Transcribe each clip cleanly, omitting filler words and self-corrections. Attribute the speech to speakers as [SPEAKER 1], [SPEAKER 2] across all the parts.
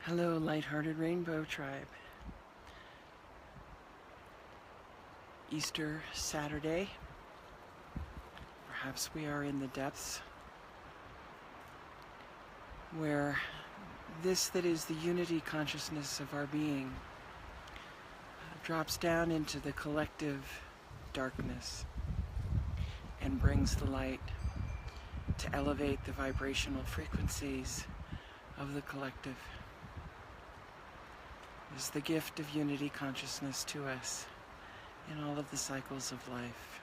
[SPEAKER 1] Hello, lighthearted Rainbow Tribe. Easter Saturday. Perhaps we are in the depths where this that is the unity consciousness of our being drops down into the collective darkness and brings the light to elevate the vibrational frequencies of the collective. It is the gift of unity consciousness to us in all of the cycles of life,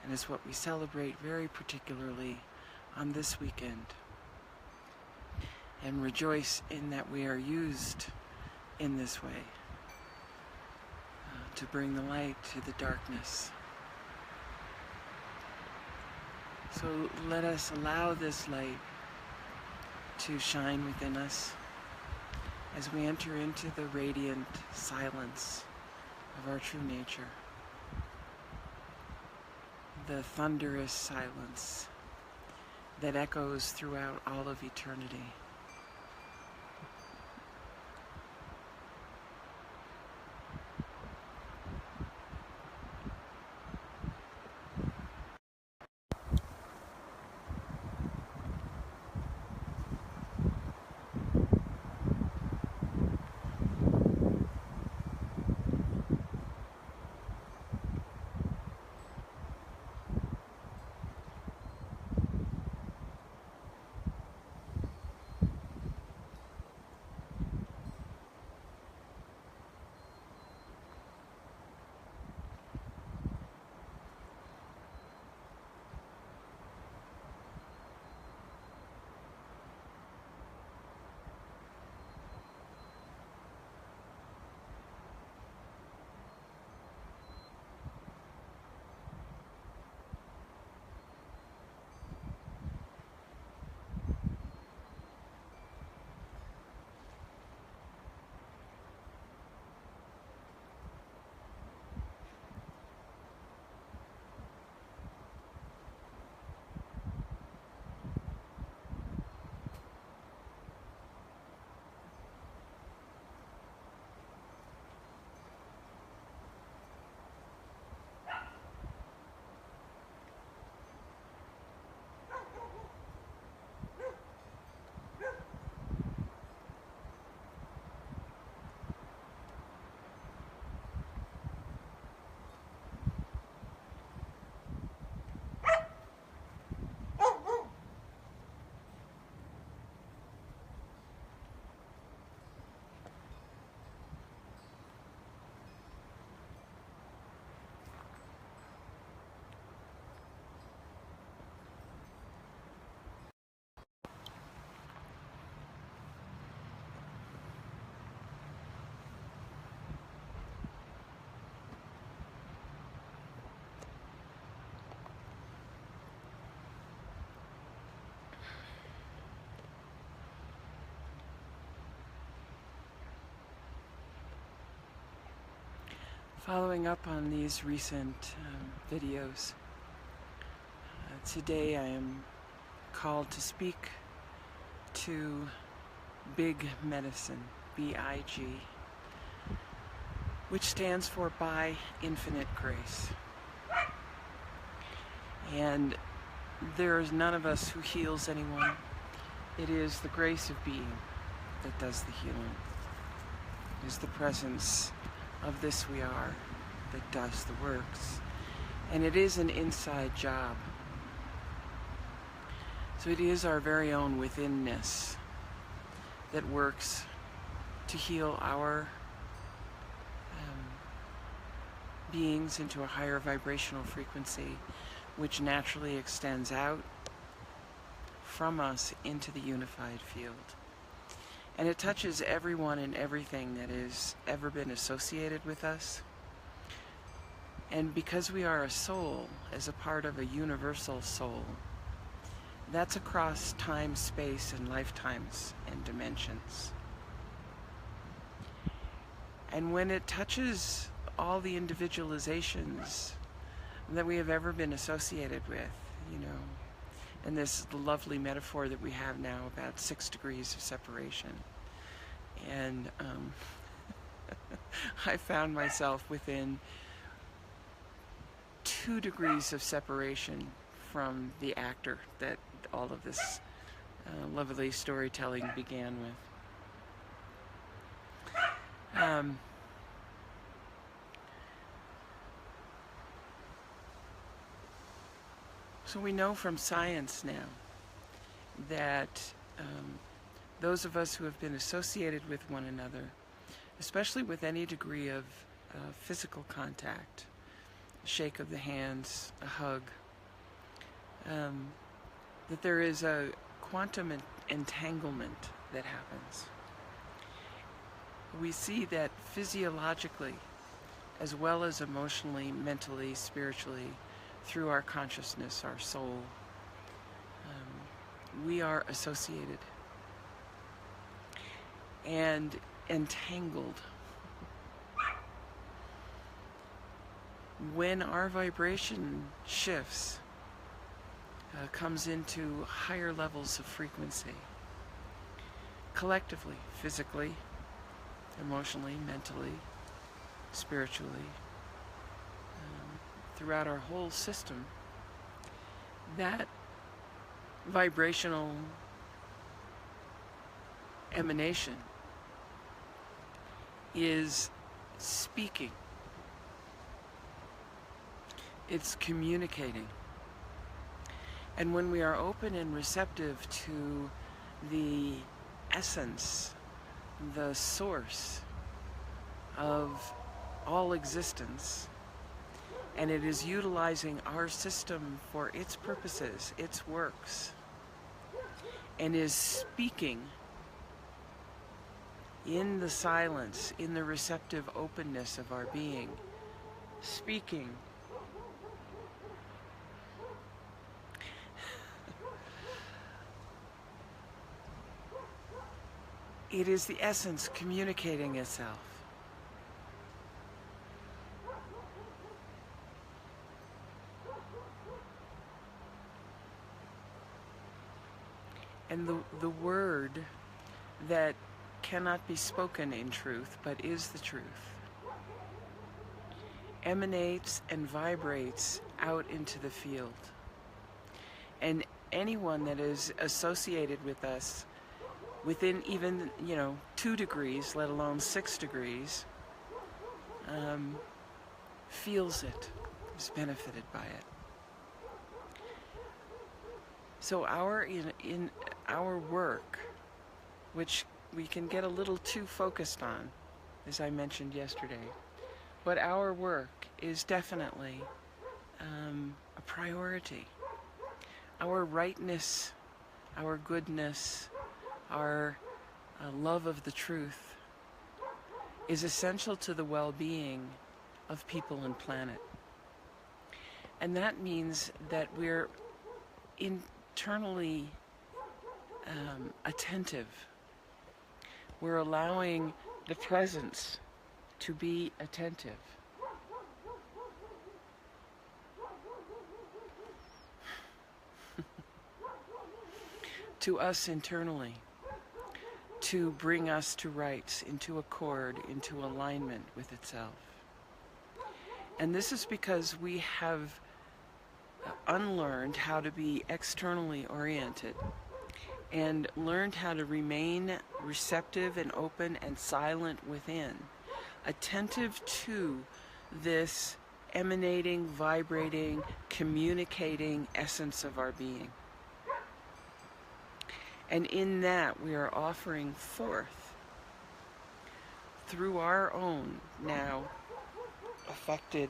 [SPEAKER 1] and is what we celebrate very particularly on this weekend, and rejoice in that we are used in this way to bring the light to the darkness. So let us allow this light to shine within us as we enter into the radiant silence of our true nature, the thunderous silence that echoes throughout all of eternity. Following up on these recent videos, today I am called to speak to Big Medicine, B-I-G, which stands for By Infinite Grace. And there is none of us who heals anyone. It is the grace of being that does the healing. It is the presence of this we are that does the works. And it is an inside job. So it is our very own withinness that works to heal our beings into a higher vibrational frequency, which naturally extends out from us into the unified field. And it touches everyone and everything that has ever been associated with us. And because we are a soul, as a part of a universal soul, that's across time, space, and lifetimes and dimensions. And when it touches all the individualizations that we have ever been associated with, you know, and this lovely metaphor that we have now about 6 degrees of separation, And I found myself within 2 degrees of separation from the actor that all of this lovely storytelling began with. So we know from science now that those of us who have been associated with one another, especially with any degree of physical contact, a shake of the hands, a hug, that there is a quantum entanglement that happens. We see that physiologically, as well as emotionally, mentally, spiritually, through our consciousness, our soul, we are associated and entangled. When our vibration shifts, comes into higher levels of frequency, collectively, physically, emotionally, mentally, spiritually, throughout our whole system, that vibrational emanation is speaking. It's communicating. And when we are open and receptive to the essence, the source of all existence, and it is utilizing our system for its purposes, its works, and is speaking in the silence, in the receptive openness of our being, speaking. It is the essence communicating itself. And the word that cannot be spoken in truth, but is the truth, emanates and vibrates out into the field. And anyone that is associated with us within even, 2 degrees, let alone 6 degrees, feels it, is benefited by it. So in our work, which we can get a little too focused on, as I mentioned yesterday, but our work is definitely a priority. Our rightness, our goodness, our love of the truth is essential to the well-being of people and planet. And that means that we're internally attentive. We're allowing the presence to be attentive. To us internally, to bring us to rights, into accord, into alignment with itself. And this is because we have unlearned how to be externally oriented and learned how to remain receptive and open and silent within, attentive to this emanating, vibrating, communicating essence of our being. And in that, we are offering forth, through our own now affected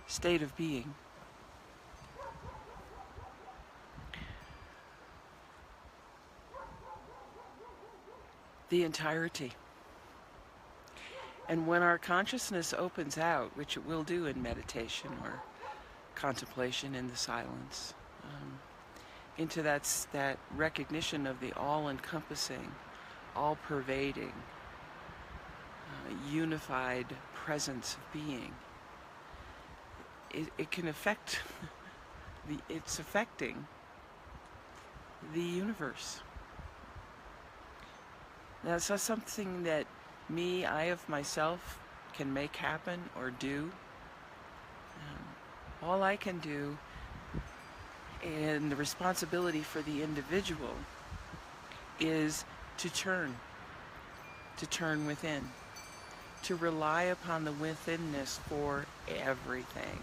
[SPEAKER 1] state of being, the entirety. And when our consciousness opens out, which it will do in meditation or contemplation in the silence, into that recognition of the all-encompassing, all-pervading, unified presence of being, it can affect, it's affecting the universe. Now, it's not something that I of myself can make happen or do. All I can do, and the responsibility for the individual, is to turn within, to rely upon the withinness for everything.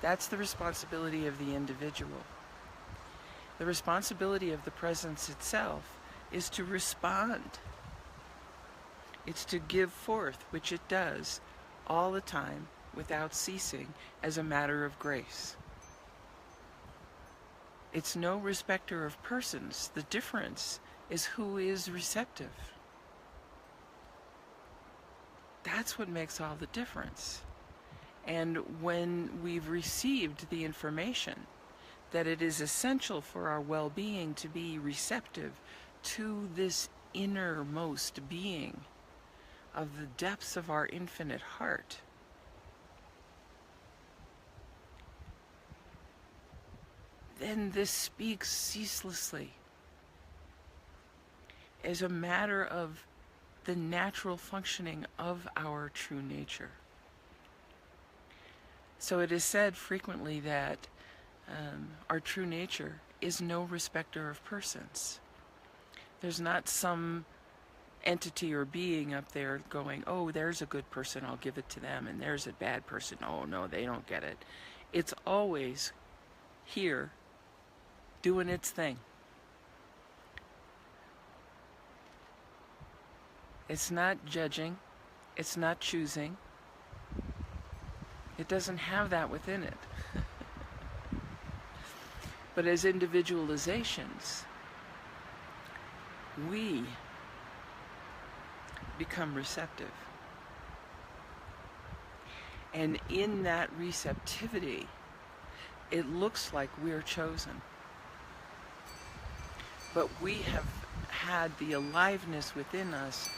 [SPEAKER 1] That's the responsibility of the individual. The responsibility of the presence itself is to respond. It's to give forth, which it does all the time without ceasing as a matter of grace. It's no respecter of persons. The difference is who is receptive. That's what makes all the difference. And when we've received the information that it is essential for our well-being to be receptive to this innermost being of the depths of our infinite heart, then this speaks ceaselessly as a matter of the natural functioning of our true nature. So it is said frequently that our true nature is no respecter of persons. There's not some entity or being up there going, oh, there's a good person, I'll give it to them, and there's a bad person, oh no, they don't get it. It's always here doing its thing. It's not judging, it's not choosing. It doesn't have that within it. But as individualizations, we become receptive. And in that receptivity, it looks like we're chosen. But we have had the aliveness within us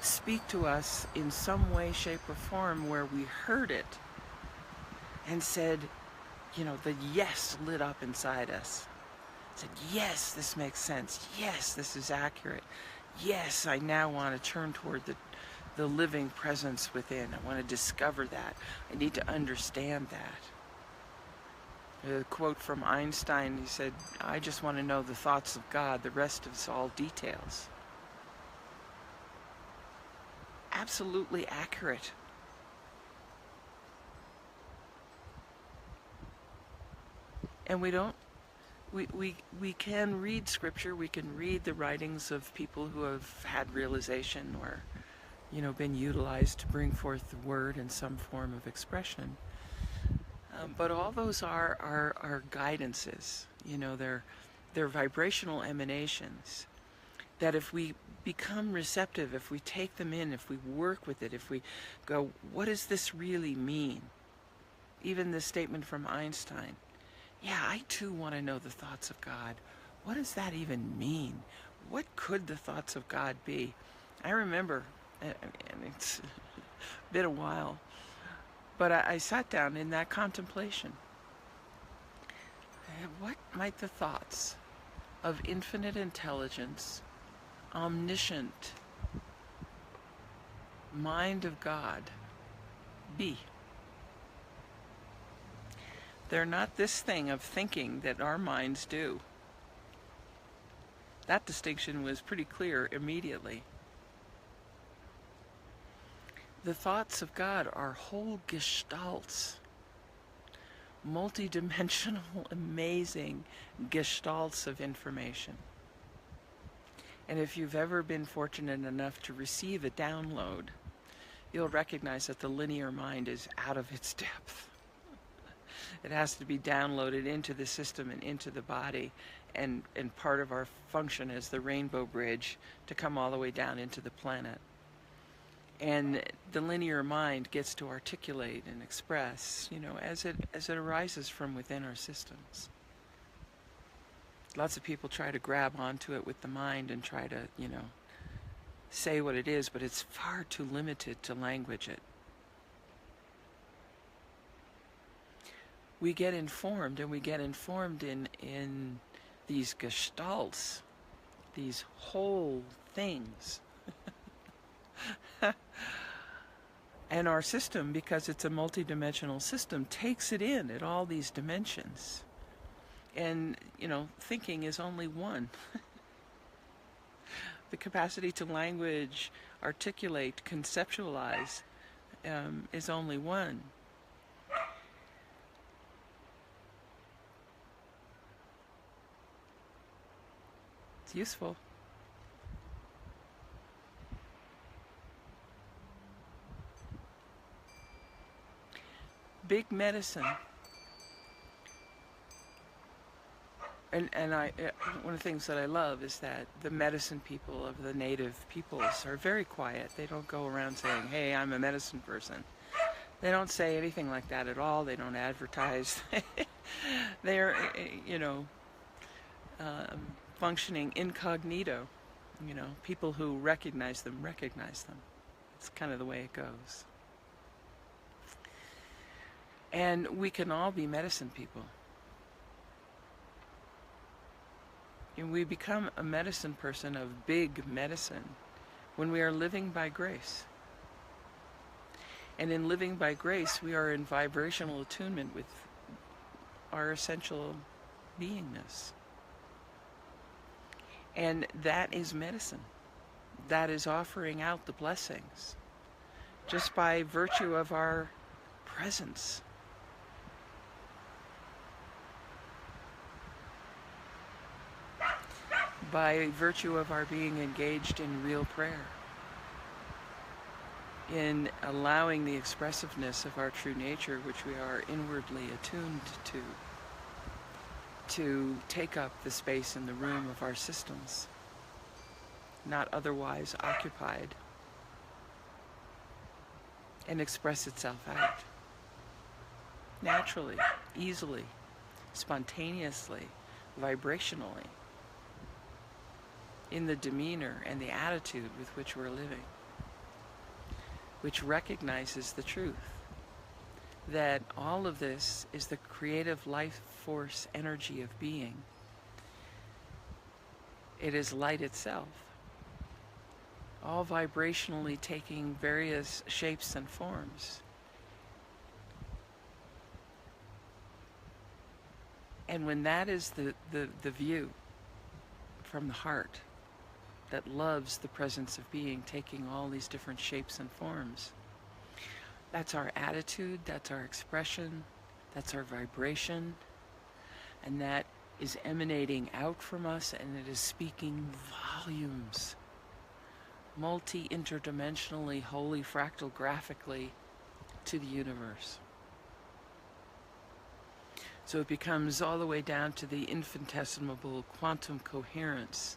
[SPEAKER 1] speak to us in some way, shape, or form where we heard it and said, the yes lit up inside us. Said, yes, this makes sense. Yes, this is accurate. Yes, I now want to turn toward the living presence within. I want to discover that. I need to understand that. A quote from Einstein, he said, I just want to know the thoughts of God. The rest is all details. Absolutely accurate. And we can read scripture, we can read the writings of people who have had realization or, been utilized to bring forth the word in some form of expression. But all those are guidances, they're vibrational emanations that if we become receptive, if we take them in, if we work with it, if we go, what does this really mean? Even the statement from Einstein, yeah, I too want to know the thoughts of God. What does that even mean? What could the thoughts of God be? I remember, and it's been a while, but I sat down in that contemplation. What might the thoughts of infinite intelligence, omniscient mind of God be? They're not this thing of thinking that our minds do. That distinction was pretty clear immediately. The thoughts of God are whole gestalts, multidimensional, amazing gestalts of information. And if you've ever been fortunate enough to receive a download, you'll recognize that the linear mind is out of its depth. It has to be downloaded into the system and into the body, and part of our function is the rainbow bridge to come all the way down into the planet. And the linear mind gets to articulate and express, as it arises from within our systems. Lots of people try to grab onto it with the mind and try to, say what it is, but it's far too limited to language it. we get informed, and we get informed in these gestalts, these whole things. And our system, because it's a multidimensional system, takes it in at all these dimensions. And, thinking is only one. The capacity to language, articulate, conceptualize is only one. It's useful. Big medicine. And one of the things that I love is that the medicine people of the native peoples are very quiet. They don't go around saying, hey, I'm a medicine person. They don't say anything like that at all. They don't advertise. They're, functioning incognito. People who recognize them. It's kind of the way it goes. And we can all be medicine people. And we become a medicine person of big medicine when we are living by grace. And in living by grace, we are in vibrational attunement with our essential beingness. And that is medicine. That is offering out the blessings just by virtue of our presence. By virtue of our being engaged in real prayer, in allowing the expressiveness of our true nature, which we are inwardly attuned to take up the space in the room of our systems, not otherwise occupied, and express itself out naturally, easily, spontaneously, vibrationally, in the demeanor and the attitude with which we're living, which recognizes the truth that all of this is the creative life force energy of being. It is light itself, all vibrationally taking various shapes and forms. And when that is the view from the heart, that loves the presence of being taking all these different shapes and forms, that's our attitude, that's our expression, that's our vibration, and that is emanating out from us, and it is speaking volumes, multi-interdimensionally, wholly fractal graphically to the universe. So it becomes all the way down to the infinitesimal quantum coherence,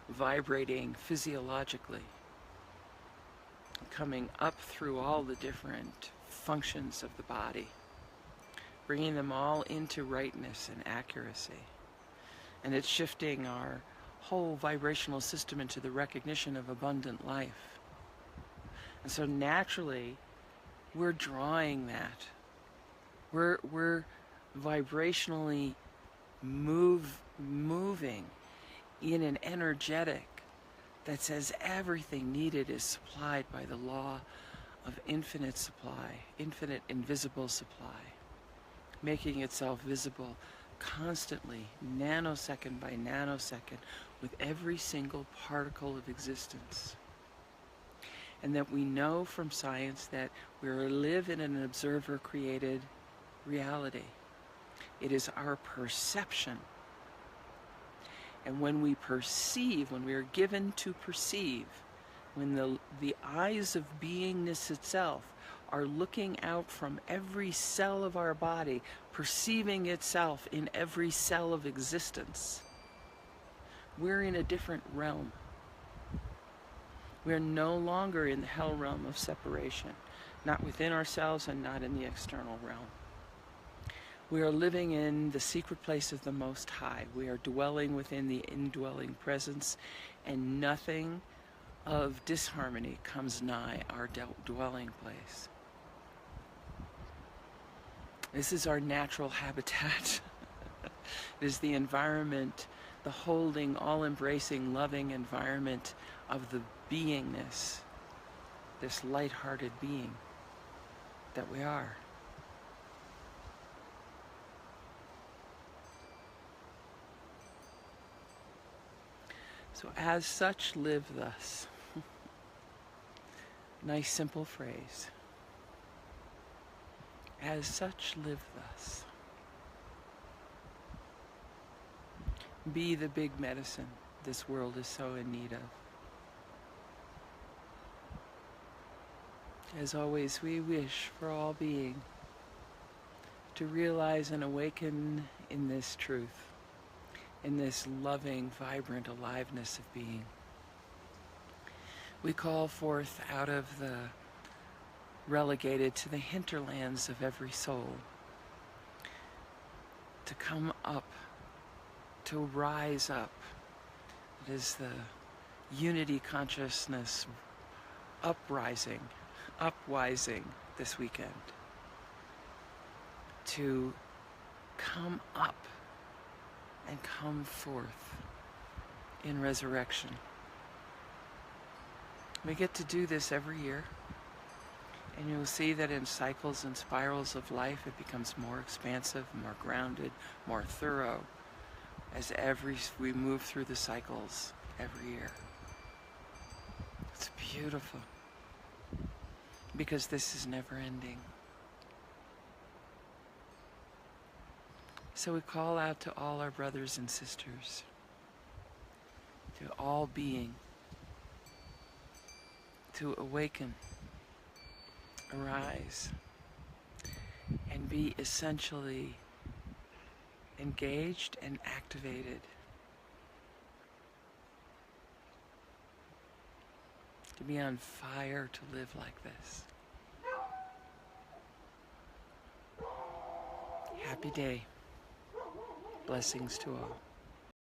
[SPEAKER 1] vibrating physiologically, coming up through all the different functions of the body, bringing them all into rightness and accuracy. And it's shifting our whole vibrational system into the recognition of abundant life. And so naturally, we're drawing that. We're vibrationally moving in an energetic that says everything needed is supplied by the law of infinite supply, infinite invisible supply, making itself visible constantly, nanosecond by nanosecond, with every single particle of existence. And that we know from science that we live in an observer-created reality. It is our perception. And when we perceive, when we are given to perceive, when the eyes of beingness itself are looking out from every cell of our body, perceiving itself in every cell of existence, we're in a different realm. We're no longer in the hell realm of separation, not within ourselves and not in the external realm. We are living in the secret place of the Most High. We are dwelling within the indwelling presence, and nothing of disharmony comes nigh our dwelling place. This is our natural habitat. It is the environment, the holding, all-embracing, loving environment of the beingness, this light-hearted being that we are. So as such, live thus. Nice simple phrase. As such, live thus. Be the big medicine this world is so in need of. As always, we wish for all being to realize and awaken in this truth, in this loving, vibrant aliveness of being. We call forth out of the relegated to the hinterlands of every soul to come up, to rise up. It is the unity consciousness uprising this weekend, to come up and come forth in resurrection. We get to do this every year, and you'll see that in cycles and spirals of life it becomes more expansive, more grounded, more thorough as we move through the cycles every year. It's beautiful, because this is never ending. So we call out to all our brothers and sisters, to all being, to awaken, arise, and be essentially engaged and activated to be on fire to live like this. Happy day. Blessings to all.